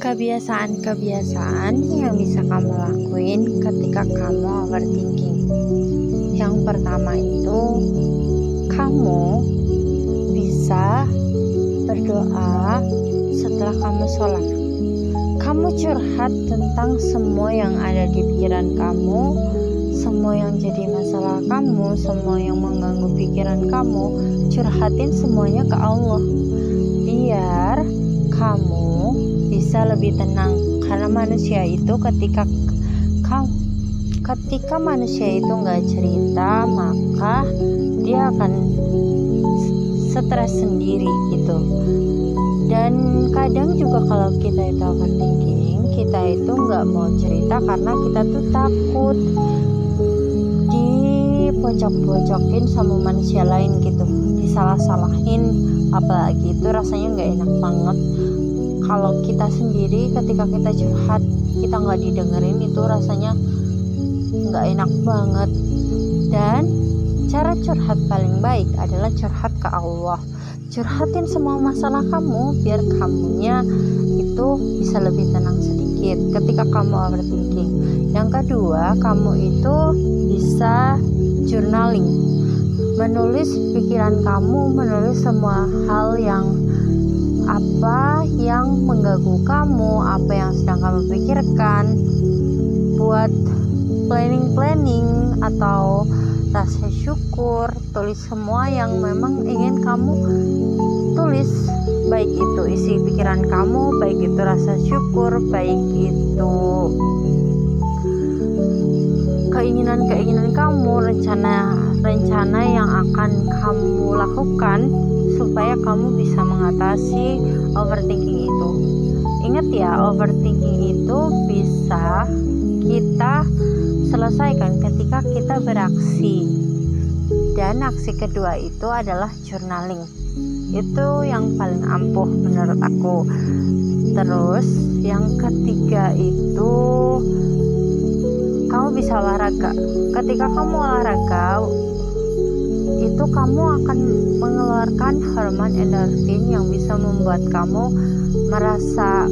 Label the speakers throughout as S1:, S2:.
S1: Kebiasaan-kebiasaan yang bisa kamu lakuin ketika kamu overthinking. Yang pertama itu, kamu bisa berdoa setelah kamu sholat. Kamu curhat tentang semua yang ada di pikiran kamu, semua yang jadi masalah kamu, semua yang mengganggu pikiran kamu. Curhatin semuanya ke Allah, biar kamu bisa lebih tenang. Karena manusia itu ketika manusia itu nggak cerita, maka dia akan stres sendiri gitu. Dan kadang juga kalau kita itu overthinking, kita itu nggak mau cerita karena kita tuh takut dipojok-pojokin sama manusia lain gitu, disalah-salahin. Apalagi itu rasanya nggak enak banget. Kalau kita sendiri ketika kita curhat, kita nggak didengerin, itu rasanya nggak enak banget. Dan cara curhat paling baik adalah curhat ke Allah. Curhatin semua masalah kamu biar kamunya itu bisa lebih tenang sedikit ketika kamu overthinking. Yang kedua, kamu itu bisa journaling, menulis pikiran kamu, menulis semua hal yang mengganggu kamu, apa yang sedang kamu pikirkan. Buat planning atau rasa syukur, tulis semua yang memang ingin kamu tulis, baik itu isi pikiran kamu, baik itu rasa syukur, baik itu keinginan kamu, rencana yang akan kamu lakukan supaya kamu bisa mengatasi overthinking itu. Ingat ya, overthinking itu bisa kita selesaikan ketika kita beraksi. Dan aksi kedua itu adalah journaling. Itu yang paling ampuh menurut aku. Terus yang ketiga itu kamu bisa olahraga. Ketika kamu olahraga, itu kamu akan mengeluarkan hormon endorfin yang bisa membuat kamu merasa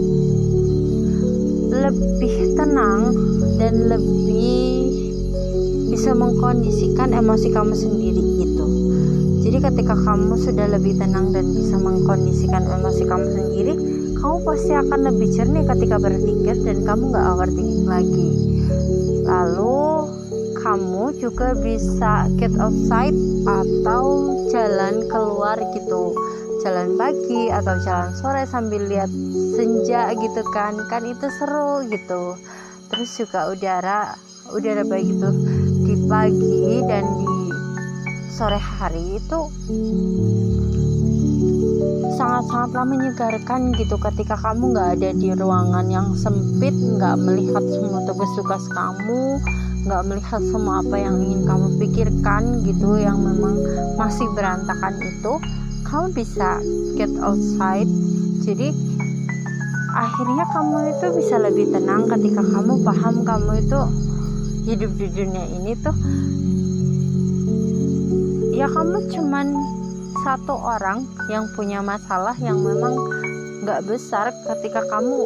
S1: lebih tenang dan lebih bisa mengkondisikan emosi kamu sendiri gitu. Jadi ketika kamu sudah lebih tenang dan bisa mengkondisikan emosi kamu sendiri, kamu pasti akan lebih jernih ketika berpikir dan kamu gak overthinking lagi. Lalu kamu juga bisa get outside atau jalan keluar gitu, jalan pagi atau jalan sore sambil lihat senja gitu kan itu seru gitu. Terus juga udara baik itu di pagi dan di sore hari itu sangat-sangatlah menyegarkan gitu. Ketika kamu nggak ada di ruangan yang sempit, nggak melihat semua tugas-tugas kamu, nggak melihat semua apa yang ingin kamu pikirkan gitu, yang memang masih berantakan itu, kamu bisa get outside. Jadi akhirnya kamu itu bisa lebih tenang ketika kamu paham kamu itu hidup di dunia ini tuh ya kamu cuman satu orang yang punya masalah yang memang gak besar. Ketika kamu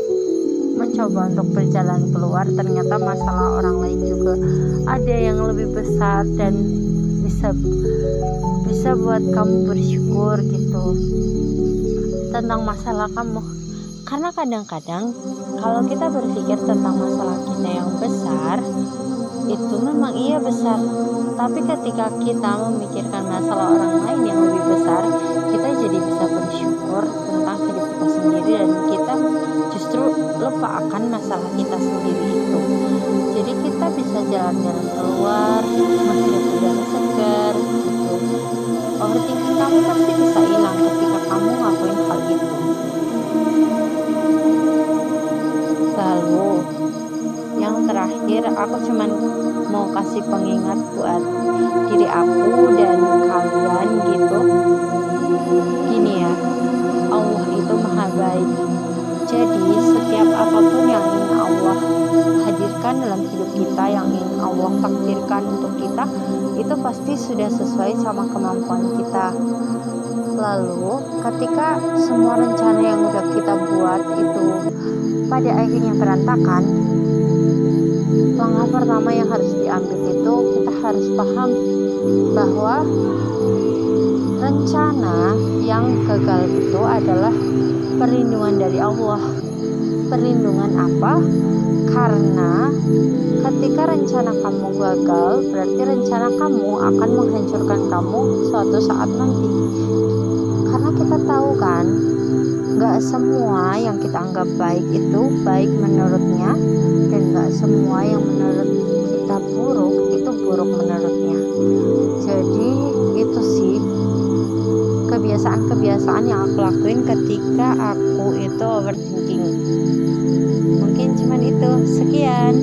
S1: mencoba untuk berjalan keluar, ternyata masalah orang lain juga ada yang lebih besar dan bisa buat kamu bersyukur gitu tentang masalah kamu. Karena kadang-kadang kalau kita berpikir tentang masalah kita yang besar, itu memang iya besar, tapi ketika kita memikirkan masalah orang lain yang lebih besar, kita jadi bisa bersyukur tentang hidup kita sendiri dan kita justru lupa akan masalah kita sendiri itu. Jadi kita bisa jalan-jalan keluar, menghirup udara segar gitu. Overthinking kamu pasti bisa hilang ketika kamu ngelakuin hal itu. Lalu yang terakhir, aku cuman mau kasih pengingat buat diri aku dan kalian gitu. Gini ya, Allah itu maha baik. Jadi setiap apapun yang ingin Allah hadirkan dalam hidup kita, yang ingin Allah takdirkan untuk kita, itu pasti sudah sesuai sama kemampuan kita. Lalu ketika semua rencana yang udah kita buat itu pada akhirnya berantakan, langkah pertama yang harus diambil itu kita harus paham bahwa rencana yang gagal itu adalah perlindungan dari Allah. Perlindungan apa? Karena ketika rencana kamu gagal, berarti rencana kamu akan menghancurkan kamu suatu saat nanti. Karena kita tahu kan, gak semua yang kita anggap baik itu baik menurutnya, dan gak semua yang menurut kita buruk itu buruk menurutnya. Jadi itu sih kebiasaan-kebiasaan yang aku lakuin ketika aku itu overthinking. Mungkin cuman itu. Sekian.